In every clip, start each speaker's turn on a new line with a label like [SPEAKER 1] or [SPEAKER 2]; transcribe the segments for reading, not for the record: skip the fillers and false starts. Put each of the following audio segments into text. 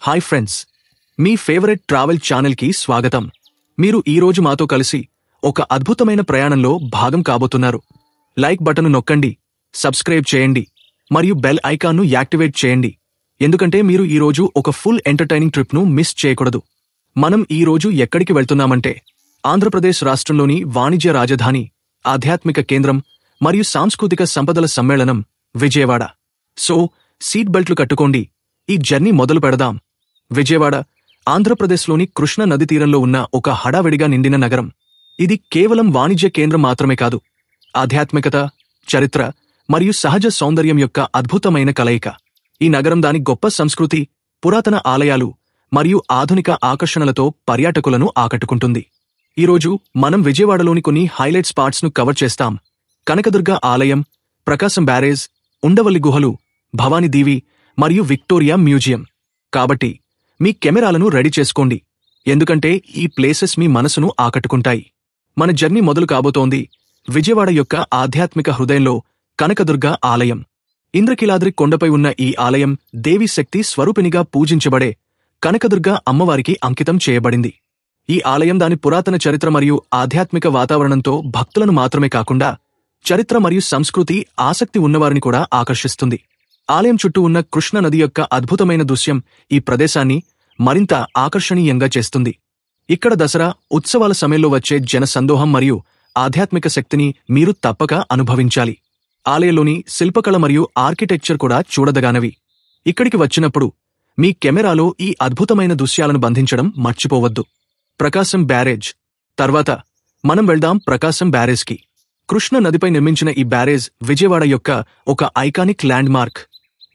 [SPEAKER 1] Hi friends, మీ favourite travel ఛానల్కి స్వాగతం. మీరు ఈరోజు మాతో కలిసి ఒక అద్భుతమైన ప్రయాణంలో భాగం కాబోతున్నారు. లైక్ బటన్ నొక్కండి, సబ్స్క్రైబ్ చేయండి మరియు బెల్ ఐకాన్ను యాక్టివేట్ చేయండి. ఎందుకంటే మీరు ఈరోజు ఒక ఫుల్ ఎంటర్టైనింగ్ ట్రిప్ను మిస్ చేయకూడదు. మనం ఈరోజు ఎక్కడికి వెళ్తున్నామంటే ఆంధ్రప్రదేశ్ రాష్ట్రంలోని వాణిజ్య రాజధాని, ఆధ్యాత్మిక కేంద్రం మరియు సాంస్కృతిక సంపదల సమ్మేళనం విజయవాడ. సో సీట్ బెల్ట్లు కట్టుకోండి, ఈ జర్నీ మొదలు పెడదాం. విజయవాడ ఆంధ్రప్రదేశ్లోని కృష్ణ నది తీరంలో ఉన్న ఒక హడావిడిగా నిండిన నగరం. ఇది కేవలం వాణిజ్య కేంద్రం మాత్రమే కాదు, ఆధ్యాత్మికత, చరిత్ర మరియు సహజ సౌందర్యం యొక్క అద్భుతమైన కలయిక. ఈ నగరం దాని గొప్ప సంస్కృతి, పురాతన ఆలయాలు మరియు ఆధునిక ఆకర్షణలతో పర్యాటకులను ఆకట్టుకుంటుంది. ఈరోజు మనం విజయవాడలోని కొన్ని హైలైట్ స్పాట్స్ను కవర్ చేస్తాం. కనకదుర్గ ఆలయం, ప్రకాశం బ్యారేజ్, ఉండవల్లి గుహలు, భవానీ దీవి మరియు విక్టోరియా మ్యూజియం. కాబట్టి మీ కెమెరాలను రెడీ చేసుకోండి, ఎందుకంటే ఈ ప్లేసెస్ మీ మనసును ఆకట్టుకుంటాయి. మన జర్నీ మొదలు కాబోతోంది విజయవాడ యొక్క ఆధ్యాత్మిక హృదయంలో కనకదుర్గ ఆలయం. ఇంద్రకీలాద్రి కొండపై ఉన్న ఈ ఆలయం దేవీ శక్తి స్వరూపిణిగా పూజించబడే కనకదుర్గ అమ్మవారికి అంకితం చేయబడింది. ఈ ఆలయం దాని పురాతన చరిత్ర మరియు ఆధ్యాత్మిక వాతావరణంతో భక్తులను మాత్రమే కాకుండా చరిత్ర మరియు సంస్కృతి ఆసక్తి ఉన్నవారిని కూడా ఆకర్షిస్తుంది. ఆలయం చుట్టూ ఉన్న కృష్ణ నది యొక్క అద్భుతమైన దృశ్యం ఈ ప్రదేశాన్ని మరింత ఆకర్షణీయంగా చేస్తుంది. ఇక్కడ దసరా ఉత్సవాల సమయంలో వచ్చే జనసందోహం మరియు ఆధ్యాత్మిక శక్తిని మీరు తప్పక అనుభవించాలి. ఆలయంలోని శిల్పకళ మరియు ఆర్కిటెక్చర్ కూడా చూడదగానవి. ఇక్కడికి వచ్చినప్పుడు మీ కెమెరాలో ఈ అద్భుతమైన దృశ్యాలను బంధించడం మర్చిపోవద్దు. ప్రకాశం బ్యారేజ్ తర్వాత మనం వెళ్దాం ప్రకాశం బ్యారేజ్కి. కృష్ణ నదిపై నిర్మించిన ఈ బ్యారేజ్ విజయవాడ యొక్క ఒక ఐకానిక్ ల్యాండ్ మార్క్.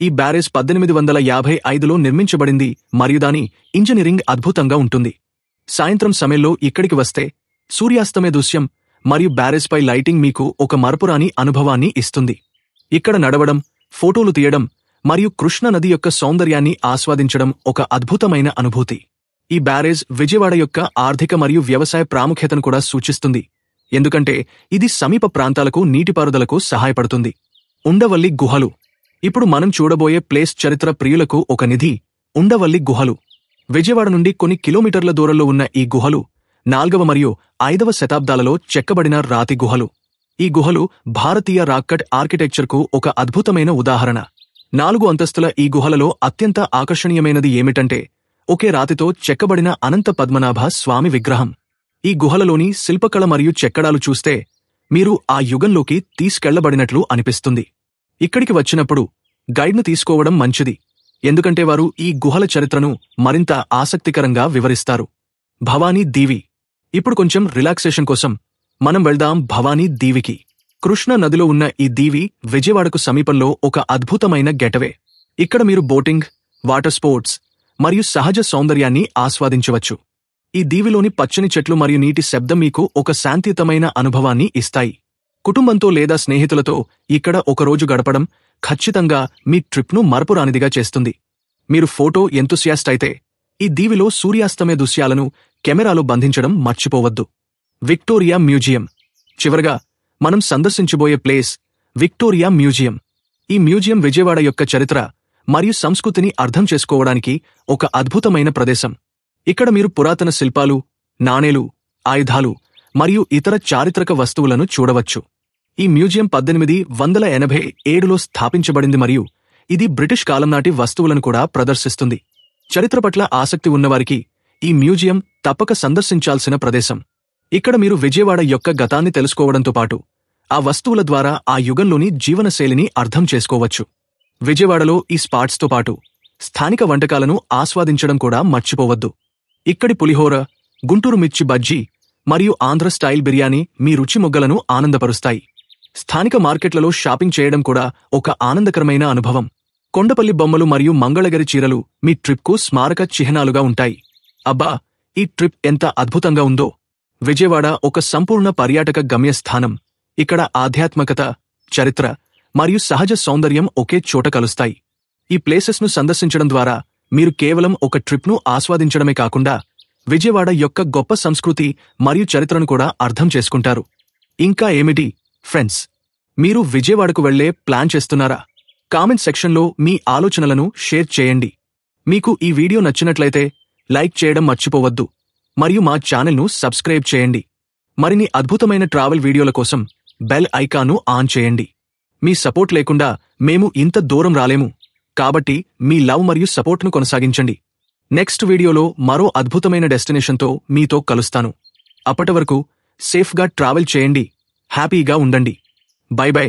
[SPEAKER 1] ఈ బ్యారేజ్ 1855లో నిర్మించబడింది మరియు దాని ఇంజనీరింగ్ అద్భుతంగా ఉంటుంది. సాయంత్రం సమయంలో ఇక్కడికి వస్తే సూర్యాస్తమయ దృశ్యం మరియు బ్యారేజ్పై లైటింగ్ మీకు ఒక మరపురాని అనుభవాన్ని ఇస్తుంది. ఇక్కడ నడవడం, ఫోటోలు తీయడం మరియు కృష్ణ నది యొక్క సౌందర్యాన్ని ఆస్వాదించడం ఒక అద్భుతమైన అనుభూతి. ఈ బ్యారేజ్ విజయవాడ యొక్క ఆర్థిక మరియు వ్యవసాయ ప్రాముఖ్యతను కూడా సూచిస్తుంది, ఎందుకంటే ఇది సమీప ప్రాంతాలకు నీటిపారుదలకు సహాయపడుతుంది. ఉండవల్లి గుహలు ఇప్పుడు మనం చూడబోయే ప్లేస్ చరిత్ర ప్రియులకు ఒక నిధి. ఉండవల్లి గుహలు విజయవాడ నుండి కొన్ని కిలోమీటర్ల దూరంలో ఉన్న ఈ గుహలు 4వ మరియు 5వ శతాబ్దాలలో చెక్కబడిన రాతి గుహలు. ఈ గుహలు భారతీయ రాక్ కట్ ఆర్కిటెక్చర్కు ఒక అద్భుతమైన ఉదాహరణ. 4 అంతస్తుల ఈ గుహలలో అత్యంత ఆకర్షణీయమైనది ఏమిటంటే ఒకే రాతితో చెక్కబడిన అనంత పద్మనాభ స్వామి విగ్రహం. ఈ గుహలలోని శిల్పకళ మరియు చెక్కడాలు చూస్తే మీరు ఆ యుగంలోకి తీసుకెళ్లబడినట్లు అనిపిస్తుంది. ఇక్కడికి వచ్చినప్పుడు గైడ్ను తీసుకోవడం మంచిది, ఎందుకంటే వారు ఈ గుహల చరిత్రను మరింత ఆసక్తికరంగా వివరిస్తారు. భవానీ దీవి ఇప్పుడు కొంచెం రిలాక్సేషన్ కోసం మనం వెళ్దాం భవానీ దీవికి. కృష్ణ నదిలో ఉన్న ఈ దీవి విజయవాడకు సమీపంలో ఒక అద్భుతమైన గెటవే. ఇక్కడ మీరు బోటింగ్, వాటర్ స్పోర్ట్స్ మరియు సహజ సౌందర్యాన్ని ఆస్వాదించవచ్చు. ఈ దీవిలోని పచ్చని చెట్లు మరియు నీటి శబ్దం మీకు ఒక శాంతియుతమైన అనుభవాన్ని ఇస్తాయి. కుటుంబంతో లేదా స్నేహితులతో ఇక్కడ ఒకరోజు గడపడం ఖచ్చితంగా మీ ట్రిప్ను మరపురానిదిగా చేస్తుంది. మీరు ఫోటో ఎంతూసియాస్ట్ అయితే ఈ దీవిలో సూర్యాస్తమయ దృశ్యాలను కెమెరాలో బంధించడం మర్చిపోవద్దు. విక్టోరియా మ్యూజియం చివరగా మనం సందర్శించబోయే ప్లేస్ విక్టోరియా మ్యూజియం. ఈ మ్యూజియం విజయవాడ యొక్క చరిత్ర మరియు సంస్కృతిని అర్థం చేసుకోవడానికి ఒక అద్భుతమైన ప్రదేశం. ఇక్కడ మీరు పురాతన శిల్పాలు, నాణేలు, ఆయుధాలు మరియు ఇతర చారిత్రక వస్తువులను చూడవచ్చు. ఈ మ్యూజియం 1887లో స్థాపించబడింది మరియు ఇది బ్రిటిష్ కాలం నాటి వస్తువులను కూడా ప్రదర్శిస్తుంది. చరిత్ర పట్ల ఆసక్తి ఉన్నవారికి ఈ మ్యూజియం తప్పక సందర్శించాల్సిన ప్రదేశం. ఇక్కడ మీరు విజయవాడ యొక్క గతాన్ని తెలుసుకోవడంతో పాటు ఆ వస్తువుల ద్వారా ఆ యుగంలోని జీవనశైలిని అర్థం చేసుకోవచ్చు. విజయవాడలో ఈ స్పాట్స్తో పాటు స్థానిక వంటకాలను ఆస్వాదించడం కూడా మర్చిపోవద్దు. ఇక్కడి పులిహోర, గుంటూరు మిర్చి బజ్జీ మరియు ఆంధ్ర స్టైల్ బిర్యానీ మీ రుచి మొగ్గలను ఆనందపరుస్తాయి. స్థానిక మార్కెట్లలో షాపింగ్ చేయడం కూడా ఒక ఆనందకరమైన అనుభవం. కొండపల్లి బొమ్మలు మరియు మంగళగిరి చీరలు మీ ట్రిప్కు స్మారక చిహ్నాలుగా ఉంటాయి. అబ్బా, ఈ ట్రిప్ ఎంత అద్భుతంగా ఉందో! విజయవాడ ఒక సంపూర్ణ పర్యాటక గమ్యస్థానం. ఇక్కడ ఆధ్యాత్మికత, చరిత్ర మరియు సహజ సౌందర్యం ఒకే చోట కలుస్తాయి. ఈ ప్లేసెస్ను సందర్శించడం ద్వారా మీరు కేవలం ఒక ట్రిప్ను ఆస్వాదించడమే కాకుండా విజయవాడ యొక్క గొప్ప సంస్కృతి మరియు చరిత్రను కూడా అర్థం చేసుకుంటారు. ఇంకా ఏమిటి ఫ్రెండ్స్, మీరు విజయవాడకు వెళ్లే ప్లాన్ చేస్తున్నారా? కామెంట్ సెక్షన్లో మీ ఆలోచనలను షేర్ చేయండి. మీకు ఈ వీడియో నచ్చినట్లయితే లైక్ చేయడం మర్చిపోవద్దు మరియు మా ఛానల్ను సబ్స్క్రైబ్ చేయండి. మరిన్ని అద్భుతమైన ట్రావెల్ వీడియోల కోసం బెల్ ఐకాన్ను ఆన్ చేయండి. మీ సపోర్ట్ లేకుండా మేము ఇంత దూరం రాలేము. కాబట్టి మీ లవ్ మరియు సపోర్ట్ను కొనసాగించండి. నెక్స్ట్ వీడియోలో మరో అద్భుతమైన డెస్టినేషన్తో మీతో కలుస్తాను. అప్పటి వరకు సేఫ్గా ట్రావెల్ చేయండి. హ్యాపీగా ఉండండి. By by.